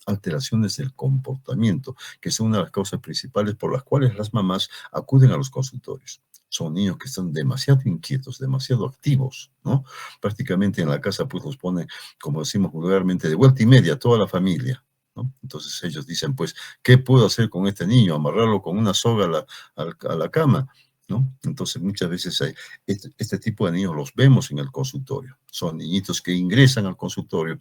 alteraciones del comportamiento, que son una de las causas principales por las cuales las mamás acuden a los consultorios. Son niños que están demasiado inquietos, demasiado activos, ¿no? Prácticamente en la casa pues los pone, como decimos vulgarmente, de vuelta y media toda la familia, ¿no? Entonces ellos dicen, pues, ¿qué puedo hacer con este niño? Amarrarlo con una soga a la cama, ¿no? Entonces muchas veces este tipo de niños los vemos en el consultorio. Son niñitos que ingresan al consultorio,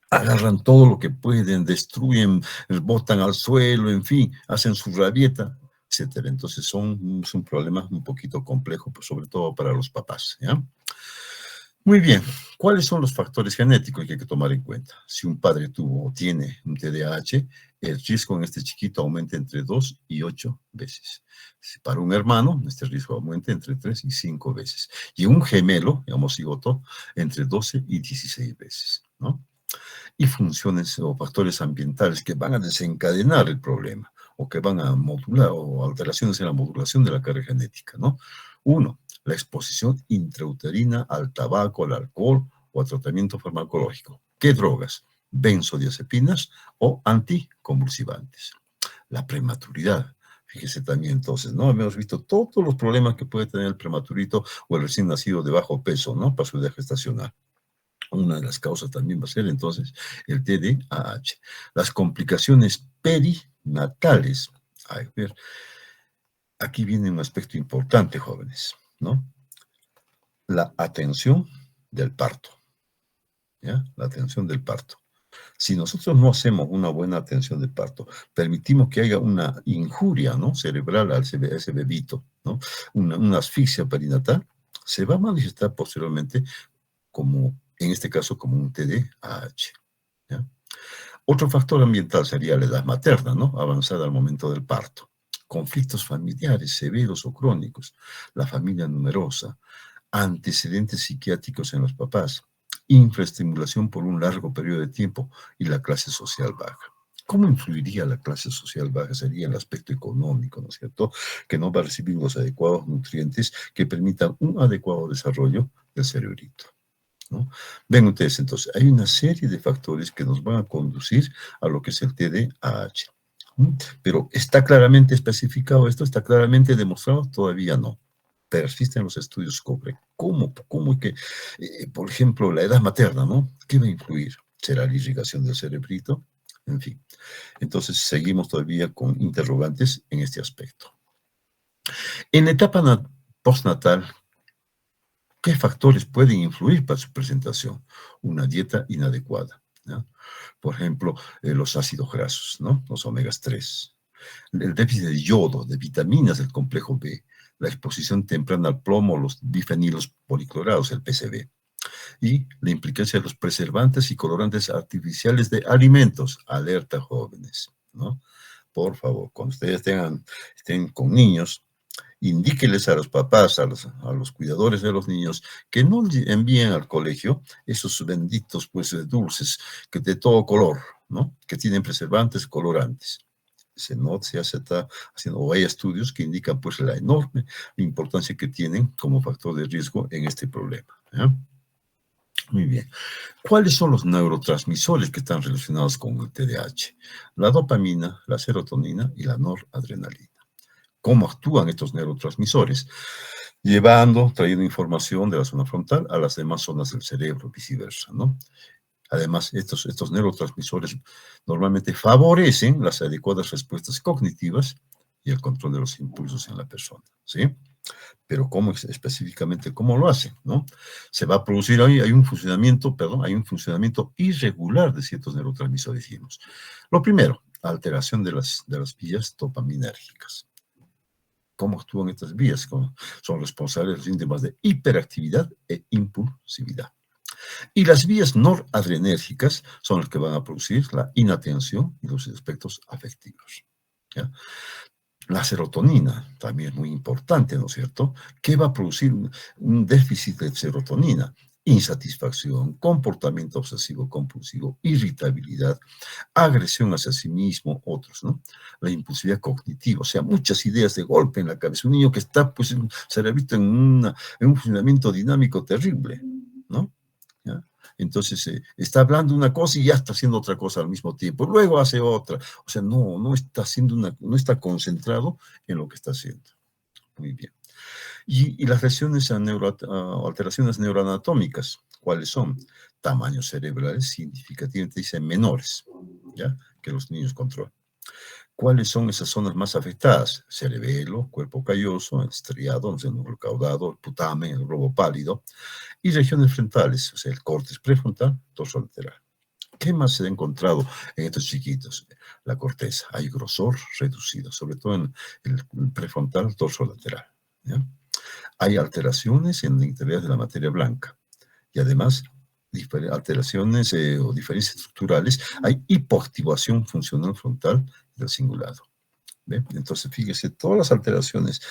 agarran todo lo que pueden, destruyen, botan al suelo, en fin, hacen su rabieta, etcétera. Entonces son problemas un poquito complejos, pues, sobre todo para los papás, ¿ya? Muy bien, ¿cuáles son los factores genéticos que hay que tomar en cuenta? Si un padre tuvo o tiene un TDAH, el riesgo en este chiquito aumenta entre 2 y 8 veces. Si para un hermano, este riesgo aumenta entre 3 y 5 veces. Y un gemelo, homocigoto, entre 12 y 16 veces, ¿no? Y funciones o factores ambientales que van a desencadenar el problema o que van a modular o alteraciones en la modulación de la carga genética, ¿no? Uno, la exposición intrauterina al tabaco, al alcohol o a tratamiento farmacológico. ¿Qué drogas? Benzodiazepinas o anticonvulsivantes. La prematuridad. Fíjese también entonces, ¿no? Hemos visto todos los problemas que puede tener el prematurito o el recién nacido de bajo peso, ¿no? Para su edad gestacional. Una de las causas también va a ser entonces el TDAH. Las complicaciones perinatales. A ver, aquí viene un aspecto importante, jóvenes, ¿no? La atención del parto, ¿ya? La atención del parto. Si nosotros no hacemos una buena atención de parto, permitimos que haya una injuria, ¿no?, cerebral a ese bebito, ¿no?, una asfixia perinatal, se va a manifestar posteriormente como, en este caso, como un TDAH, ¿ya? Otro factor ambiental sería la edad materna, ¿no?, avanzada al momento del parto. Conflictos familiares severos o crónicos, la familia numerosa, antecedentes psiquiátricos en los papás, infraestimulación por un largo periodo de tiempo y la clase social baja. ¿Cómo influiría la clase social baja? Sería el aspecto económico, ¿no es cierto? Que no va a recibir los adecuados nutrientes que permitan un adecuado desarrollo del cerebrito, ¿no? Ven ustedes, entonces, hay una serie de factores que nos van a conducir a lo que es el TDAH. Pero ¿está claramente especificado esto? ¿Está claramente demostrado? Todavía no. Persisten los estudios sobre cómo que, por ejemplo, la edad materna, ¿no? ¿Qué va a influir? ¿Será la irrigación del cerebrito? En fin. Entonces, seguimos todavía con interrogantes en este aspecto. En la etapa postnatal, ¿qué factores pueden influir para su presentación? Una dieta inadecuada, ¿no? Por ejemplo, los ácidos grasos, ¿no?, los omegas 3, el déficit de yodo, de vitaminas del complejo B, la exposición temprana al plomo, los bifenilos policlorados, el PCB, y la implicancia de los preservantes y colorantes artificiales de alimentos. Alerta, jóvenes, ¿no? Por favor, cuando ustedes estén con niños, indíqueles a los papás, a los cuidadores de los niños, que no envíen al colegio esos benditos, pues, dulces que de todo color, ¿no?, que tienen preservantes, colorantes. Se está haciendo, o hay estudios que indican, pues, la enorme importancia que tienen como factor de riesgo en este problema, ¿ya? Muy bien. ¿Cuáles son los neurotransmisores que están relacionados con el TDAH? La dopamina, la serotonina y la noradrenalina. ¿Cómo actúan estos neurotransmisores? Trayendo información de la zona frontal a las demás zonas del cerebro, viceversa, ¿no? Además, estos neurotransmisores normalmente favorecen las adecuadas respuestas cognitivas y el control de los impulsos en la persona, ¿sí? Pero específicamente cómo lo hacen, ¿no? Se va a producir ahí, hay un funcionamiento irregular de ciertos neurotransmisores, dijimos. Lo primero, alteración de las vías dopaminérgicas. ¿Cómo actúan estas vías? Son responsables de los síntomas de hiperactividad e impulsividad. Y las vías noradrenérgicas son las que van a producir la inatención y los aspectos afectivos, ¿ya? La serotonina también es muy importante, ¿no es cierto? ¿Qué va a producir un déficit de serotonina? Insatisfacción, comportamiento obsesivo compulsivo, irritabilidad, agresión hacia sí mismo, otros, ¿no? La impulsividad cognitiva, o sea, muchas ideas de golpe en la cabeza. Un niño que está, pues, cerebrito en un funcionamiento dinámico terrible, ¿no? ¿Ya? Entonces, está hablando una cosa y ya está haciendo otra cosa al mismo tiempo. Luego hace otra. O sea, no está haciendo no está concentrado en lo que está haciendo. Muy bien. Y las lesiones alteraciones neuroanatómicas, ¿cuáles son? Tamaños cerebrales significativamente dicen menores, ¿ya? Que los niños controlan. ¿Cuáles son esas zonas más afectadas? Cerebelo, cuerpo calloso, el estriado, el núcleo caudado, el putamen, el globo pálido, y regiones frontales, o sea, el córtex prefrontal, dorso lateral. ¿Qué más se ha encontrado en estos chiquitos? La corteza. Hay grosor reducido, sobre todo en el prefrontal, dorso lateral, ¿ya? Hay alteraciones en la integridad de la materia blanca y además alteraciones o diferencias estructurales. Hay hipoactivación funcional frontal del cingulado. ¿Ve? Entonces, fíjese, todas las alteraciones,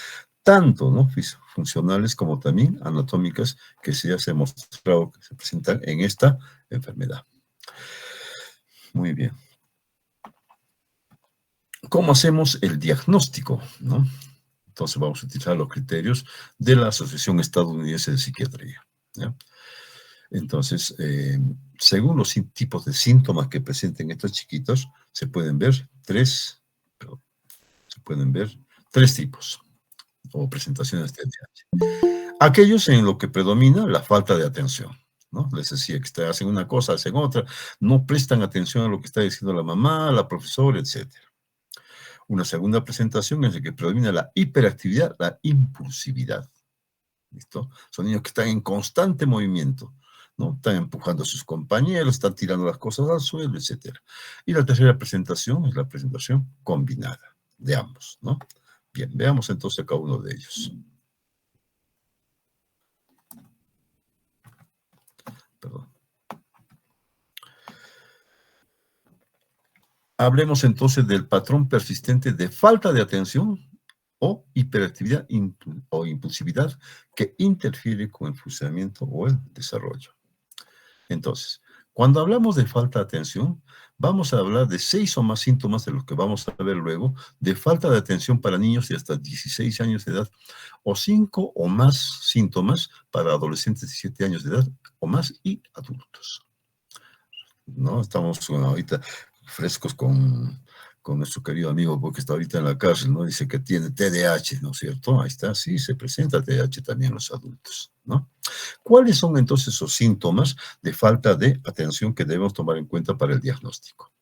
tanto ¿no? funcionales como también anatómicas, que se ha mostrado que se presentan en esta enfermedad. Muy bien. ¿Cómo hacemos el diagnóstico? ¿No? Entonces vamos a utilizar los criterios de la Asociación Estadounidense de Psiquiatría, ¿ya? Entonces, según los tipos de síntomas que presenten estos chiquitos, se pueden ver tres tipos o presentaciones de TDAH. Aquellos en lo que predomina la falta de atención, ¿no? Les decía que hacen una cosa, hacen otra, no prestan atención a lo que está diciendo la mamá, la profesora, etcétera. Una segunda presentación es la que predomina la hiperactividad, la impulsividad. ¿Listo? Son niños que están en constante movimiento, ¿no? Están empujando a sus compañeros, están tirando las cosas al suelo, etcétera. Y la tercera presentación es la presentación combinada de ambos, ¿no? Bien, veamos entonces cada uno de ellos. Perdón. Hablemos entonces del patrón persistente de falta de atención o hiperactividad o impulsividad que interfiere con el funcionamiento o el desarrollo. Entonces, cuando hablamos de falta de atención, vamos a hablar de 6 o más síntomas de los que vamos a ver luego, de falta de atención para niños de hasta 16 años de edad, o 5 o más síntomas para adolescentes de 17 años de edad o más y adultos. ¿No? Estamos ahorita frescos con nuestro querido amigo porque está ahorita en la cárcel, ¿no? Dice que tiene TDAH, ¿no es cierto? Ahí está, sí, se presenta TDAH también en los adultos, ¿no? ¿Cuáles son entonces esos síntomas de falta de atención que debemos tomar en cuenta para el diagnóstico?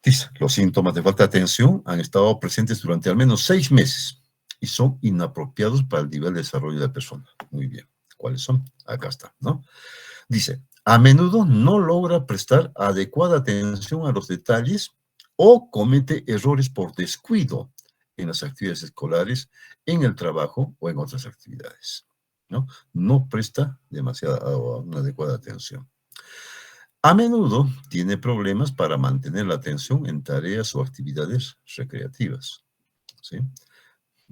Dice, los síntomas de falta de atención han estado presentes durante al menos 6 meses y son inapropiados para el nivel de desarrollo de la persona. Muy bien. ¿Cuáles son? Acá está, ¿no? Dice, a menudo no logra prestar adecuada atención a los detalles o comete errores por descuido en las actividades escolares, en el trabajo o en otras actividades, ¿no? No presta una adecuada atención. A menudo tiene problemas para mantener la atención en tareas o actividades recreativas, ¿sí?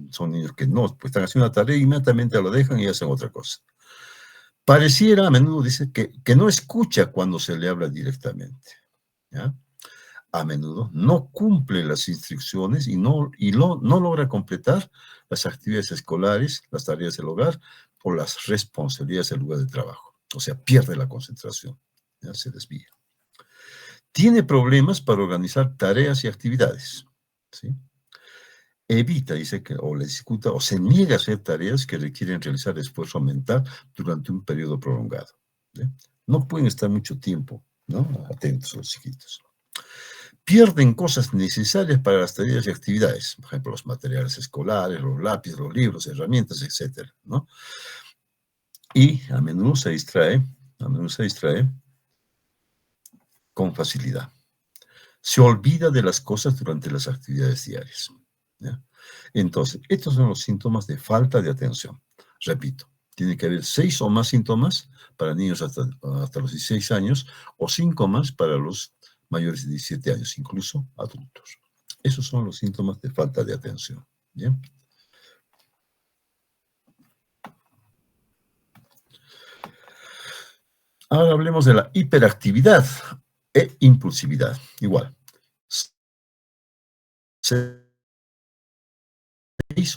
Son niños que no, pues están haciendo una tarea y inmediatamente lo dejan y hacen otra cosa. Pareciera, a menudo dice, que no escucha cuando se le habla directamente, ¿ya? A menudo no cumple las instrucciones no logra completar las actividades escolares, las tareas del hogar o las responsabilidades del lugar de trabajo. O sea, pierde la concentración, ¿ya? Se desvía. Tiene problemas para organizar tareas y actividades, ¿sí? Evita, dice que, o le discuta, o se niega a hacer tareas que requieren realizar esfuerzo mental durante un periodo prolongado, ¿sí? No pueden estar mucho tiempo, ¿no? Atentos los chiquitos. Pierden cosas necesarias para las tareas y actividades, por ejemplo, los materiales escolares, los lápices, los libros, herramientas, etcétera, ¿no? Y a menudo se distrae con facilidad. Se olvida de las cosas durante las actividades diarias, ¿ya? Entonces, estos son los síntomas de falta de atención. Repito, tiene que haber 6 o más síntomas para niños hasta los 16 años o 5 más para los mayores de 17 años, incluso adultos. Esos son los síntomas de falta de atención. ¿Bien? Ahora hablemos de la hiperactividad e impulsividad. Igual, 6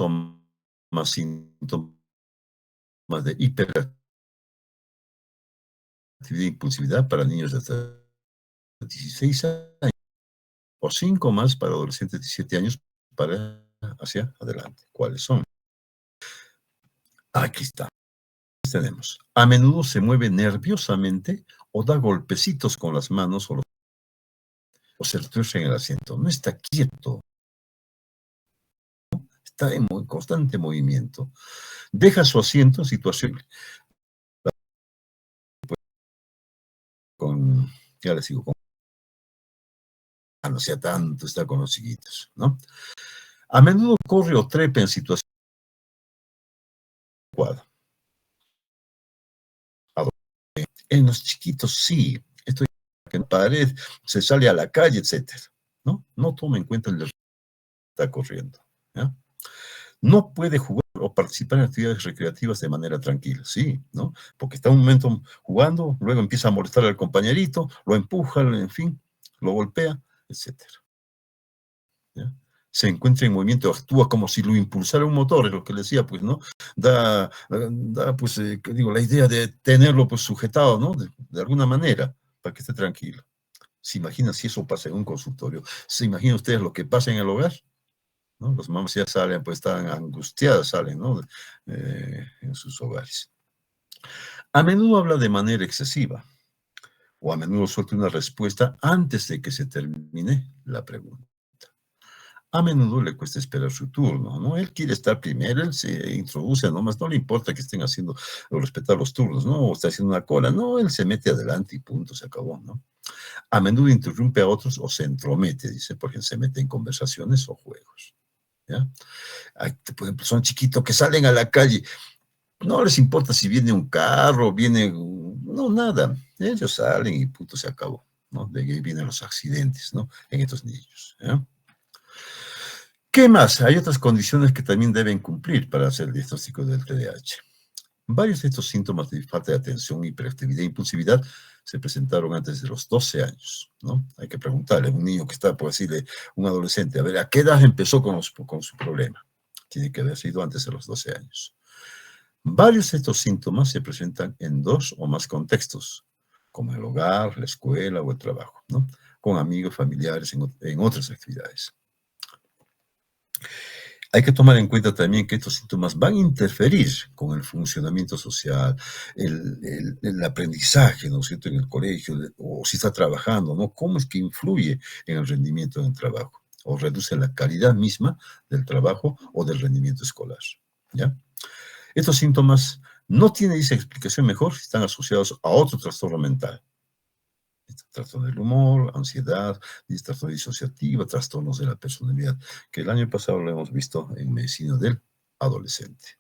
o más síntomas de hiperactividad hiperactividad e impulsividad para niños de hasta 16 años, o 5 más para adolescentes de 17 años para hacia adelante. ¿Cuáles son? Aquí está. Tenemos. A menudo se mueve nerviosamente o da golpecitos con las manos o se retuerce en el asiento. No está quieto, está en constante movimiento. Deja su asiento en situación con, ya les digo, no sea tanto, está con los chiquitos, ¿no? A menudo corre o trepa en situación adecuada. En los chiquitos sí, esto en pared, se sale a la calle, etcétera, ¿no? No toma en cuenta el que está corriendo, ¿ya? No puede jugar o participar en actividades recreativas de manera tranquila, sí, ¿no? Porque está un momento jugando, luego empieza a molestar al compañerito, lo empuja, en fin, lo golpea, etcétera, ¿ya? Se encuentra en movimiento, actúa como si lo impulsara un motor, es lo que le decía, pues, ¿no? Da pues, ¿qué digo? La idea de tenerlo, pues, sujetado, ¿no? De alguna manera, para que esté tranquilo. ¿Se imaginan si eso pasa en un consultorio? ¿Se imaginan ustedes lo que pasa en el hogar? ¿No? Las mamás ya salen, pues están angustiadas, salen, ¿no? En sus hogares. A menudo habla de manera excesiva, o a menudo suelta una respuesta antes de que se termine la pregunta. A menudo le cuesta esperar su turno, ¿no? Él quiere estar primero, él se introduce, nomás no le importa que estén haciendo o respetar los turnos, ¿no? O está haciendo una cola, no, él se mete adelante y punto, se acabó, ¿no? A menudo interrumpe a otros o se entromete, dice, porque se mete en conversaciones o juegos, ¿ya? Hay, por ejemplo, son chiquitos que salen a la calle, no les importa si viene un carro, viene, no, nada, ellos salen y punto, se acabó, ¿no? De ahí vienen los accidentes, ¿no? En estos niños, ¿ya? ¿Qué más? Hay otras condiciones que también deben cumplir para hacer el diagnóstico del TDAH. Varios de estos síntomas de falta de atención, hiperactividad e impulsividad se presentaron antes de los 12 años, ¿no? Hay que preguntarle a un niño que está, por decirle, un adolescente, a ver, ¿a qué edad empezó con su problema? Tiene que haber sido antes de los 12 años. Varios de estos síntomas se presentan en 2 o más contextos, como el hogar, la escuela o el trabajo, ¿no? Con amigos, familiares, en otras actividades. Hay que tomar en cuenta también que estos síntomas van a interferir con el funcionamiento social, el aprendizaje, ¿no es cierto?, en el colegio, o si está trabajando, ¿no? ¿Cómo es que influye en el rendimiento del trabajo? O reduce la calidad misma del trabajo o del rendimiento escolar, ¿ya? Estos síntomas no tienen esa explicación mejor si están asociados a otro trastorno mental. Trastorno del humor, ansiedad, trastorno disociativa, trastornos de la personalidad, que el año pasado lo hemos visto en medicina del adolescente.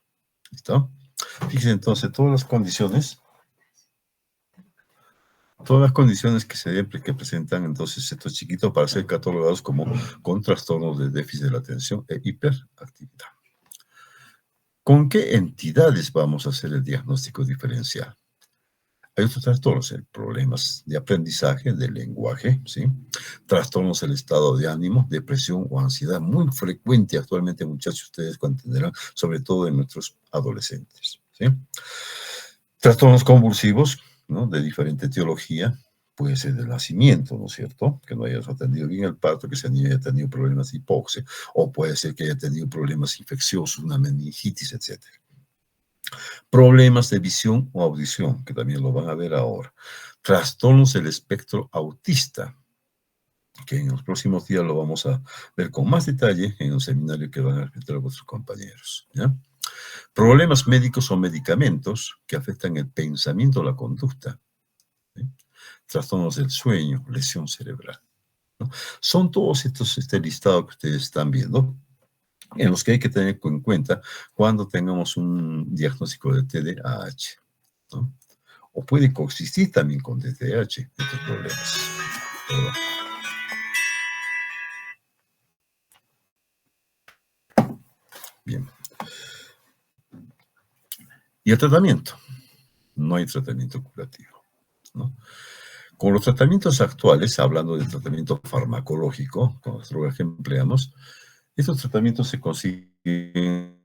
¿Listo? Fíjense entonces todas las condiciones que presentan entonces estos chiquitos para ser catalogados como con trastornos de déficit de la atención e hiperactividad. ¿Con qué entidades vamos a hacer el diagnóstico diferencial? Hay otros trastornos, problemas de aprendizaje, del lenguaje, ¿sí? Trastornos del estado de ánimo, depresión o ansiedad, muy frecuente actualmente, muchachos, ustedes entenderán, sobre todo en nuestros adolescentes, ¿sí? Trastornos convulsivos, ¿no? De diferente etiología, puede ser del nacimiento, ¿no es cierto? Que no hayas atendido bien el parto, que ese niño haya tenido problemas de hipoxia, o puede ser que haya tenido problemas infecciosos, una meningitis, etc. Problemas de visión o audición, que también lo van a ver ahora. Trastornos del espectro autista, que en los próximos días lo vamos a ver con más detalle en un seminario que van a presentar a vuestros compañeros, ¿ya? Problemas médicos o medicamentos que afectan el pensamiento o la conducta, ¿sí? Trastornos del sueño, lesión cerebral, ¿no? Son todos este listado que ustedes están viendo, en los que hay que tener en cuenta cuando tengamos un diagnóstico de TDAH, ¿no? O puede coexistir también con TDAH, estos problemas. Perdón. Bien. Y el tratamiento. No hay tratamiento curativo, ¿no? Con los tratamientos actuales, hablando del tratamiento farmacológico, con las drogas que empleamos, estos tratamientos se consiguen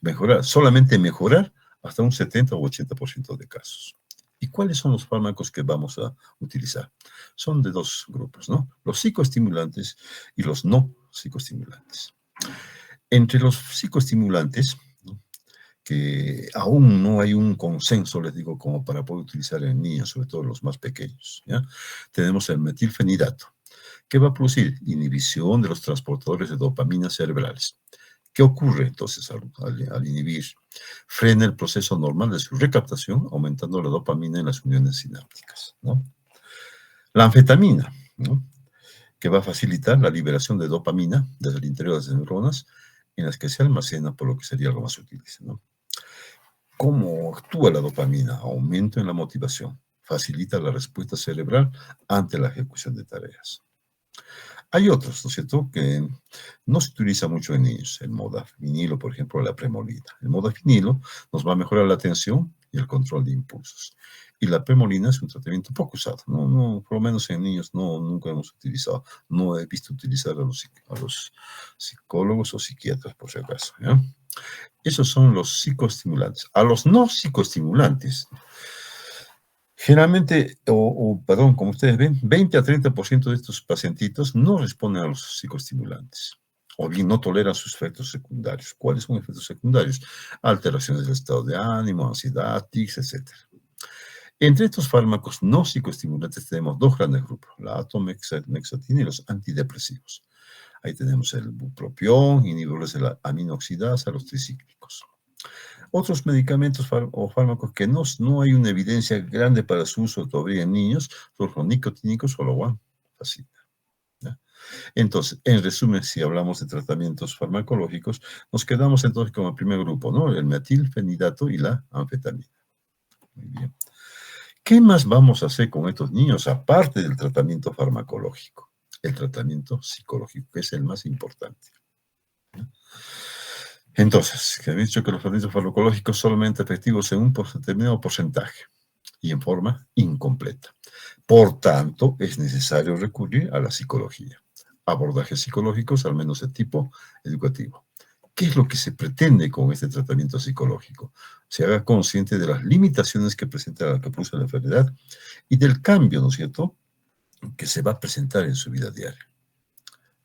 mejorar, solamente mejorar hasta un 70 o 80% de casos. Y cuáles son los fármacos que vamos a utilizar? Son de dos grupos, ¿no? Los psicoestimulantes y los no psicoestimulantes. Entre los psicoestimulantes, ¿no?, que aún no hay un consenso, les digo, como para poder utilizar en niños, sobre todo los más pequeños, ¿ya? Tenemos el metilfenidato, que va a producir inhibición de los transportadores de dopamina cerebrales. ¿Qué ocurre entonces al inhibir? Frena el proceso normal de su recaptación, aumentando la dopamina en las uniones sinápticas, ¿no? La anfetamina, ¿no?, que va a facilitar la liberación de dopamina desde el interior de las neuronas, en las que se almacena, por lo que sería algo más útil, ¿no? ¿Cómo actúa la dopamina? Aumento en la motivación, facilita la respuesta cerebral ante la ejecución de tareas. Hay otros, ¿no es cierto?, que no se utiliza mucho en niños. El modafinilo, por ejemplo, la premolina. El modafinilo nos va a mejorar la atención y el control de impulsos. Y la premolina es un tratamiento poco usado. Por lo menos en niños nunca hemos utilizado. No he visto utilizar a los psicólogos o psiquiatras, por si acaso, ¿ya? Esos son los psicoestimulantes. A los no psicoestimulantes, generalmente, perdón, como ustedes ven, 20 a 30% de estos pacientitos no responden a los psicoestimulantes, o bien no toleran sus efectos secundarios. ¿Cuáles son efectos secundarios? Alteraciones del estado de ánimo, ansiedad, tics, etc. Entre estos fármacos no psicoestimulantes tenemos dos grandes grupos, la atomexatina y los antidepresivos. Ahí tenemos el bupropión, inhibidores de la aminoxidasa, los tricíclicos. Otros medicamentos o fármacos que no hay una evidencia grande para su uso todavía en niños son los nicotínicos o la guanfacina, ¿ya? Entonces, en resumen, si hablamos de tratamientos farmacológicos, nos quedamos entonces con el primer grupo, ¿no? El metilfenidato y la anfetamina. Muy bien. ¿Qué más vamos a hacer con estos niños aparte del tratamiento farmacológico? El tratamiento psicológico, que es el más importante, ¿ya? Entonces, que he dicho que los tratamientos farmacológicos solamente efectivos en un determinado porcentaje y en forma incompleta. Por tanto, es necesario recurrir a la psicología. Abordajes psicológicos, al menos de tipo educativo. ¿Qué es lo que se pretende con este tratamiento psicológico? Se haga consciente de las limitaciones que produce la enfermedad y del cambio, ¿no es cierto?, que se va a presentar en su vida diaria,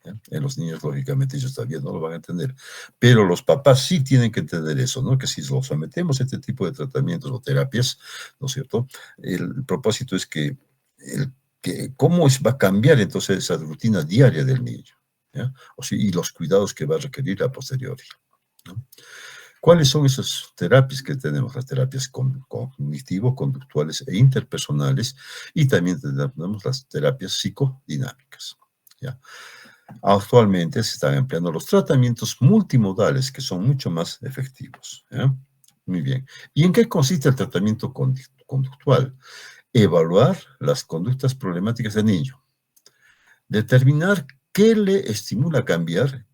¿ya? En los niños, lógicamente, ellos todavía no lo van a entender, pero los papás sí tienen que entender eso, ¿no? Que si los sometemos a este tipo de tratamientos o terapias, ¿no es cierto?, el propósito es cómo va a cambiar entonces esa rutina diaria del niño, ¿ya? Y los cuidados que va a requerir a posteriori, ¿no? ¿Cuáles son esas terapias que tenemos? Las terapias cognitivo-conductuales e interpersonales, y también tenemos las terapias psicodinámicas, ¿ya? Actualmente se están empleando los tratamientos multimodales, que son mucho más efectivos, ¿ya? Muy bien. ¿Y en qué consiste el tratamiento conductual? Evaluar las conductas problemáticas del niño, determinar qué le estimula a cambiar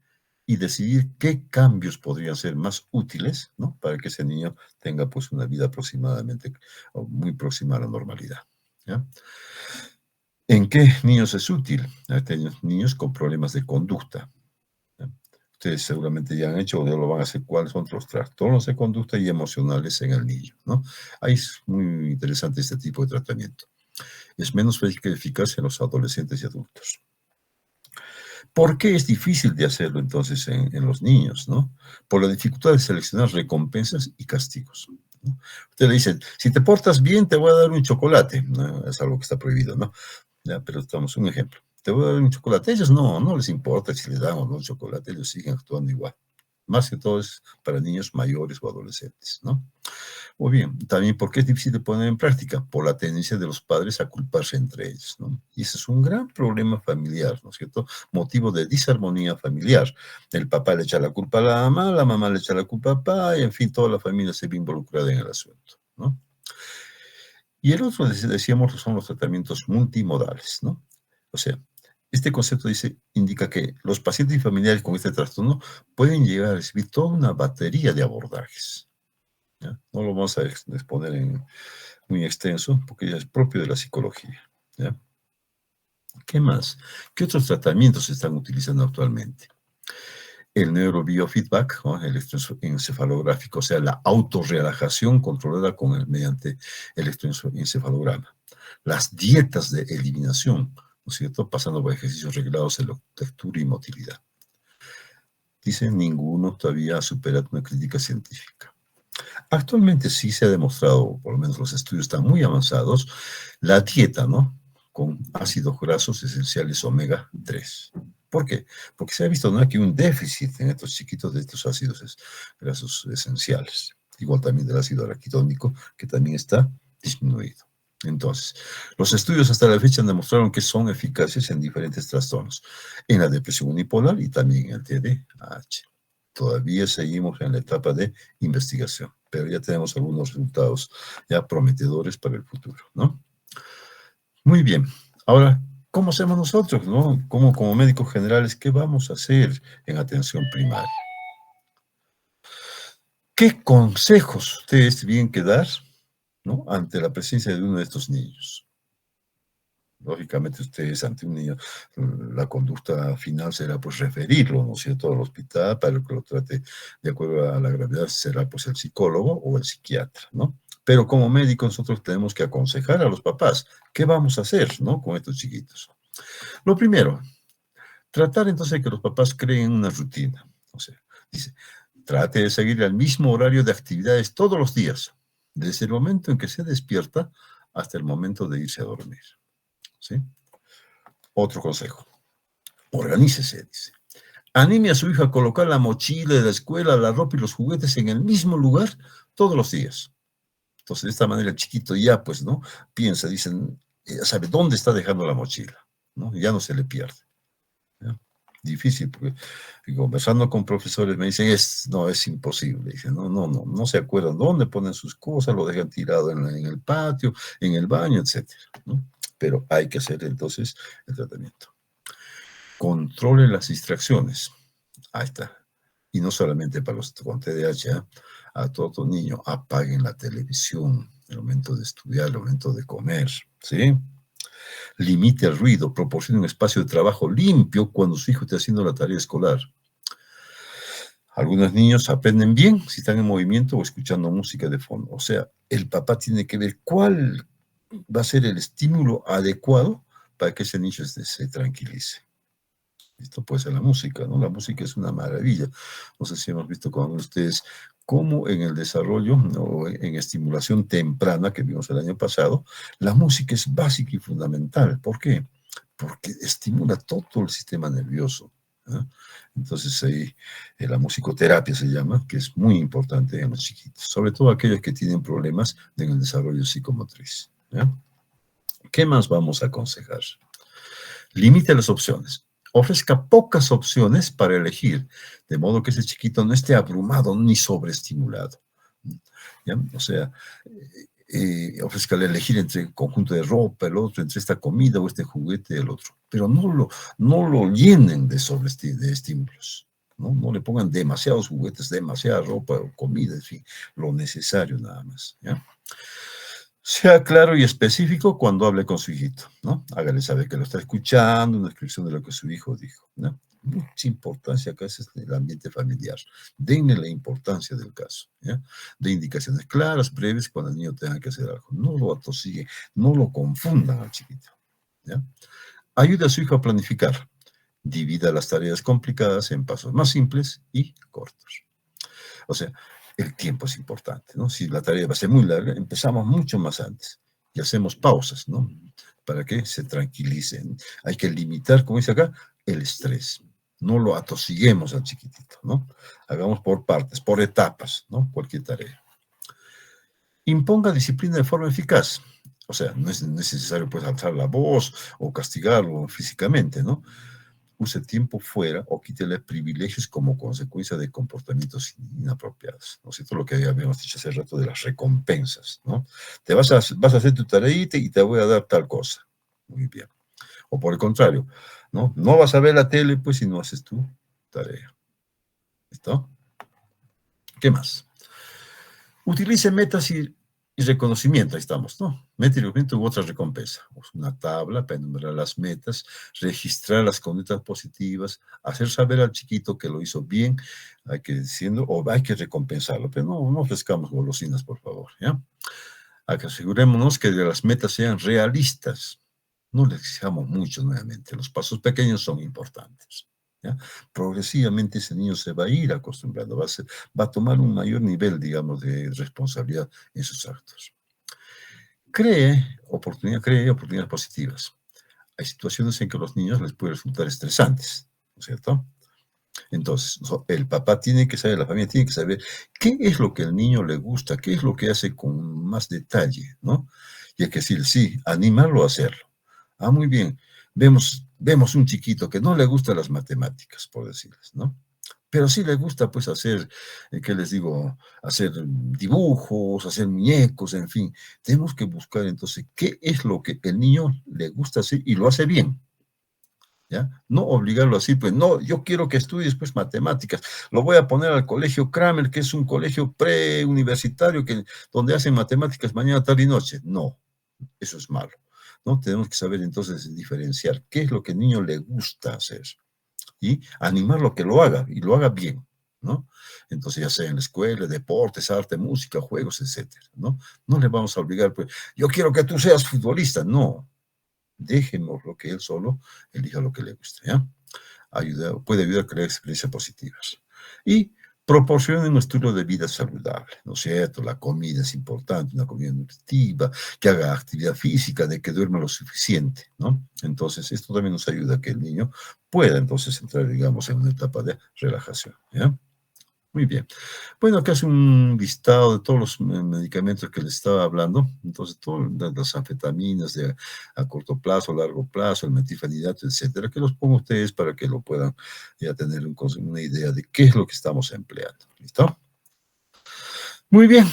y decidir qué cambios podrían ser más útiles, ¿no?, para que ese niño tenga pues una vida aproximadamente o muy próxima a la normalidad, ¿ya? ¿En qué niños es útil? Aquellos niños con problemas de conducta, ¿ya? Ustedes seguramente ya han hecho o ya lo van a hacer cuáles son los trastornos de conducta y emocionales en el niño, ¿no? Ahí es muy interesante este tipo de tratamiento. Es menos eficaz en los adolescentes y adultos. ¿Por qué es difícil de hacerlo entonces en los niños, no? Por la dificultad de seleccionar recompensas y castigos, ¿no? Usted le dice, si te portas bien, te voy a dar un chocolate, ¿no? Es algo que está prohibido, ¿no? Ya, pero damos un ejemplo. Te voy a dar un chocolate. A ellos no les importa si les damos o no chocolate, ellos siguen actuando igual. Más que todo es para niños mayores o adolescentes, ¿no? Muy bien, también porque es difícil de poner en práctica, por la tendencia de los padres a culparse entre ellos, ¿no? Y ese es un gran problema familiar, ¿no es cierto? Motivo de disarmonía familiar. El papá le echa la culpa a la mamá le echa la culpa al papá, y en fin, toda la familia se ve involucrada en el asunto, ¿no? Y el otro, decíamos, son los tratamientos multimodales, ¿no? O sea, este concepto indica que los pacientes y familiares con este trastorno pueden llegar a recibir toda una batería de abordajes, ¿ya? No lo vamos a exponer muy extenso porque ya es propio de la psicología, ¿ya? ¿Qué más? ¿Qué otros tratamientos se están utilizando actualmente? el neurobiofeedback, ¿no? El electroencefalográfico, o sea, la autorrelajación controlada mediante electroencefalograma. Las dietas de eliminación, ¿no es cierto? Pasando por ejercicios reglados de lectura y motilidad. Dicen, ninguno todavía ha superado una crítica científica. Actualmente sí se ha demostrado, por lo menos los estudios están muy avanzados, la dieta, ¿no? Con ácidos grasos esenciales omega 3. ¿Por qué? Porque se ha visto, ¿no?, que un déficit en estos chiquitos de estos ácidos grasos esenciales. Igual también del ácido araquidónico, que también está disminuido. Entonces, los estudios hasta la fecha demostraron que son eficaces en diferentes trastornos, en la depresión unipolar y también en el TDAH. Todavía seguimos en la etapa de investigación, pero ya tenemos algunos resultados ya prometedores para el futuro, ¿no? Muy bien. Ahora, ¿cómo hacemos nosotros, no? Como médicos generales, ¿qué vamos a hacer en atención primaria? ¿Qué consejos ustedes tienen que dar, ¿no?, ante la presencia de uno de estos niños? Lógicamente, ustedes ante un niño, la conducta final será pues referirlo, ¿no es cierto?, al hospital para que lo trate de acuerdo a la gravedad, será pues el psicólogo o el psiquiatra, ¿no? Pero como médicos nosotros tenemos que aconsejar a los papás, ¿qué vamos a hacer, ¿no?, con estos chiquitos? Lo primero, tratar entonces de que los papás creen una rutina. O sea, dice, trate de seguir el mismo horario de actividades todos los días, desde el momento en que se despierta hasta el momento de irse a dormir, ¿sí? Otro consejo, organícese, dice. Anime a su hija a colocar la mochila de la escuela, la ropa y los juguetes en el mismo lugar todos los días. Entonces, de esta manera el chiquito ya, pues, ¿no?, piensa, dicen, ya sabe dónde está dejando la mochila, ¿no? Ya no se le pierde, ¿ya? Difícil, porque conversando con profesores me dicen, no, es imposible. Dicen, no se acuerdan dónde ponen sus cosas, lo dejan tirado en el patio, en el baño, etcétera, ¿no? Pero hay que hacer entonces el tratamiento. Controle las distracciones. Ahí está. Y no solamente para los con TDAH, ¿eh? A todo niño, apaguen la televisión, el momento de estudiar, el momento de comer, ¿sí? Limite el ruido, proporcione un espacio de trabajo limpio cuando su hijo esté haciendo la tarea escolar. Algunos niños aprenden bien si están en movimiento o escuchando música de fondo. O sea, el papá tiene que ver cuál va a ser el estímulo adecuado para que ese niño se tranquilice. Esto puede ser la música, ¿no? La música es una maravilla. No sé si hemos visto con ustedes cómo en el desarrollo, ¿no?, en estimulación temprana que vimos el año pasado, la música es básica y fundamental. ¿Por qué? Porque estimula todo el sistema nervioso, ¿eh? Entonces ahí la musicoterapia se llama, que es muy importante en los chiquitos, sobre todo aquellos que tienen problemas en el desarrollo psicomotriz, ¿eh? ¿Qué más vamos a aconsejar? Limite las opciones. Ofrezca pocas opciones para elegir, de modo que ese chiquito no esté abrumado ni sobreestimulado, ¿ya? O sea, ofrezcale elegir entre el conjunto de ropa, el otro, entre esta comida o este juguete, el otro. Pero no lo llenen de estímulos, ¿no? No le pongan demasiados juguetes, demasiada ropa o comida, en fin, lo necesario nada más, ¿ya? Sea claro y específico cuando hable con su hijito, ¿no? Hágale saber que lo está escuchando, una descripción de lo que su hijo dijo, ¿no? Mucha importancia acá es el ambiente familiar. Denle la importancia del caso, ¿ya? De indicaciones claras, breves, cuando el niño tenga que hacer algo. No lo atosiguen, no lo confundan al chiquito, ¿ya? Ayude a su hijo a planificar. Divida las tareas complicadas en pasos más simples y cortos. O sea, el tiempo es importante, ¿no? Si la tarea va a ser muy larga, empezamos mucho más antes y hacemos pausas, ¿no? Para que se tranquilicen. Hay que limitar, como dice acá, el estrés. No lo atosiguemos al chiquitito, ¿no? Hagamos por partes, por etapas, ¿no? Cualquier tarea. Imponga disciplina de forma eficaz. O sea, no es necesario pues alzar la voz o castigarlo físicamente, ¿no? Use tiempo fuera o quítele privilegios como consecuencia de comportamientos inapropiados, ¿no es cierto? Lo que habíamos dicho hace rato de las recompensas, ¿no? Vas a hacer tu tareita y te voy a dar tal cosa. Muy bien. O por el contrario, ¿no? No vas a ver la tele, pues, si no haces tu tarea. ¿Listo? ¿Qué más? Utilice metas y Y reconocimiento, ahí estamos, ¿no? Meta y reconocimiento u otra recompensa. Pues una tabla para enumerar las metas, registrar las conductas positivas, hacer saber al chiquito que lo hizo bien, hay que diciendo, o hay que recompensarlo, pero no ofrezcamos golosinas, por favor, ¿ya? Asegurémonos que las metas sean realistas. No les exijamos mucho nuevamente. Los pasos pequeños son importantes. ¿Ya? Progresivamente ese niño se va a ir acostumbrando, va a tomar un mayor nivel, digamos, de responsabilidad en sus actos. Cree oportunidades positivas. Hay situaciones en que a los niños les puede resultar estresantes, ¿no es cierto? Entonces, el papá tiene que saber, la familia tiene que saber qué es lo que al niño le gusta, qué es lo que hace con más detalle, ¿no? Y hay que decir, sí, animarlo a hacerlo. Ah, muy bien. Vemos un chiquito que no le gustan las matemáticas, por decirles, ¿no? Pero sí le gusta, pues, hacer, ¿qué les digo? Hacer dibujos, hacer muñecos, en fin. Tenemos que buscar, entonces, qué es lo que el niño le gusta hacer y lo hace bien. ¿Ya? No obligarlo así, pues no, yo quiero que estudie después matemáticas, lo voy a poner al colegio Kramer, que es un colegio preuniversitario donde hacen matemáticas mañana, tarde y noche. No, eso es malo, ¿no? Tenemos que saber entonces diferenciar qué es lo que al niño le gusta hacer y animarlo a que lo haga y lo haga bien, ¿no? Entonces ya sea en la escuela, deportes, arte, música, juegos, etcétera, ¿no? No le vamos a obligar, pues, yo quiero que tú seas futbolista, no, déjenoslo que él solo elija lo que le guste, ¿ya? Puede ayudar a crear experiencias positivas. Y proporcionen un estilo de vida saludable, ¿no es cierto? La comida es importante, una comida nutritiva, que haga actividad física, de que duerma lo suficiente, ¿no? Entonces, esto también nos ayuda a que el niño pueda entonces entrar, digamos, en una etapa de relajación, ¿ya? Muy bien. Bueno, acá es un listado de todos los medicamentos que les estaba hablando. Entonces, todas las anfetaminas a corto plazo, largo plazo, el metilfenidato, etcétera, que los pongo a ustedes para que lo puedan ya tener una idea de qué es lo que estamos empleando. ¿Listo? Muy bien.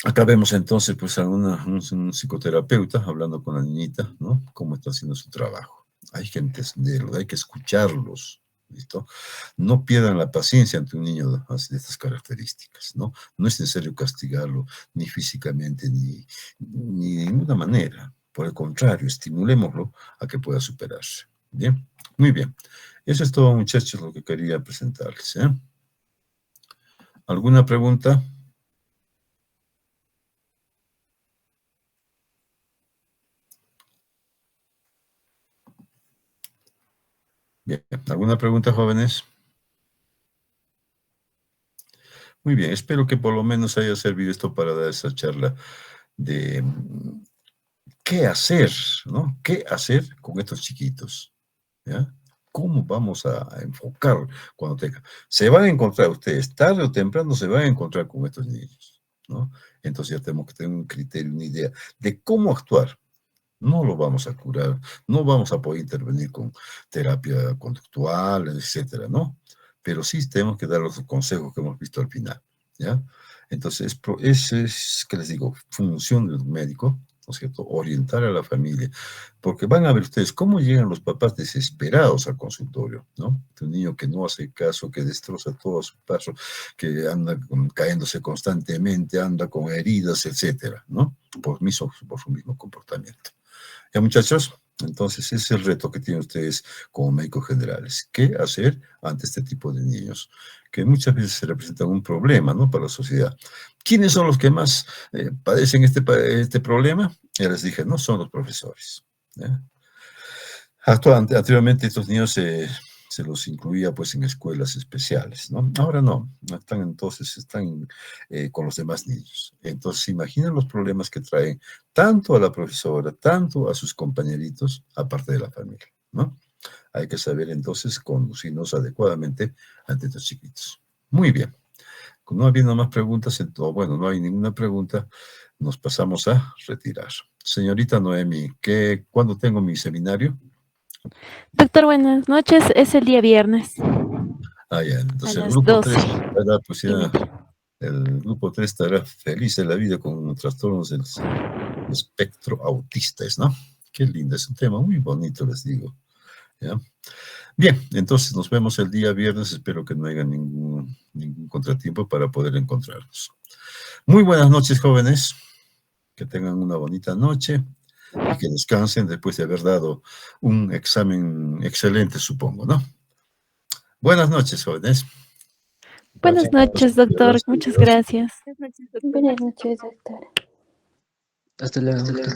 Acá vemos entonces pues a un psicoterapeuta hablando con la niñita, ¿no? Cómo está haciendo su trabajo. Hay que entenderlos, hay que escucharlos, ¿listo? No pierdan la paciencia ante un niño de estas características, ¿no? No es necesario castigarlo ni físicamente ni de ninguna manera. Por el contrario, estimulémoslo a que pueda superarse. Bien, muy bien. Eso es todo, muchachos, lo que quería presentarles, ¿eh? ¿Alguna pregunta? Bien, ¿alguna pregunta, jóvenes? Muy bien, espero que por lo menos haya servido esto para dar esa charla de qué hacer, ¿no? ¿Qué hacer con estos chiquitos? ¿Ya? ¿Cómo vamos a enfocar cuando tenga? Se van a encontrar ustedes, tarde o temprano se van a encontrar con estos niños, ¿no? Entonces ya tenemos que tener un criterio, una idea de cómo actuar. No lo vamos a curar, no vamos a poder intervenir con terapia conductual, etcétera, ¿no? Pero sí tenemos que dar los consejos que hemos visto al final, ¿ya? Entonces, ¿qué les digo? Función del médico, ¿no es cierto? Orientar a la familia, porque van a ver ustedes cómo llegan los papás desesperados al consultorio, ¿no? Un niño que no hace caso, que destroza todo a su paso, que anda cayéndose constantemente, anda con heridas, etcétera, ¿no? Por su mismo comportamiento. Ya, muchachos, entonces ese es el reto que tienen ustedes como médicos generales. ¿Qué hacer ante este tipo de niños? Que muchas veces se representan un problema, ¿no? Para la sociedad. ¿Quiénes son los que más padecen este problema? Ya les dije, no son los profesores. ¿Ya? Anteriormente estos niños se los incluía pues en escuelas especiales, ¿no? Ahora no, están con los demás niños. Entonces, ¿se imaginan los problemas que traen tanto a la profesora, tanto a sus compañeritos, aparte de la familia, ¿no? Hay que saber entonces conducirnos adecuadamente ante estos chiquitos. Muy bien. No habiendo más preguntas, bueno, no hay ninguna pregunta, nos pasamos a retirar. Señorita Noemi, ¿cuándo tengo mi seminario? Doctor, buenas noches. Es el día viernes Ah, ya, a entonces el las grupo 12 3 estará, pues y ya, media. el grupo 3 estará feliz de la vida con trastornos del espectro autistas, ¿no? Qué lindo, es un tema muy bonito, les digo. ¿Ya? Bien, entonces nos vemos el día viernes, espero que no haya ningún contratiempo para poder encontrarnos. Muy buenas noches, jóvenes. Que tengan una bonita noche y que descansen después de haber dado un examen excelente, supongo, ¿no? Buenas noches, jóvenes. Buenas noches, doctor. Muchas gracias. Buenas noches, doctor. Hasta luego, doctor.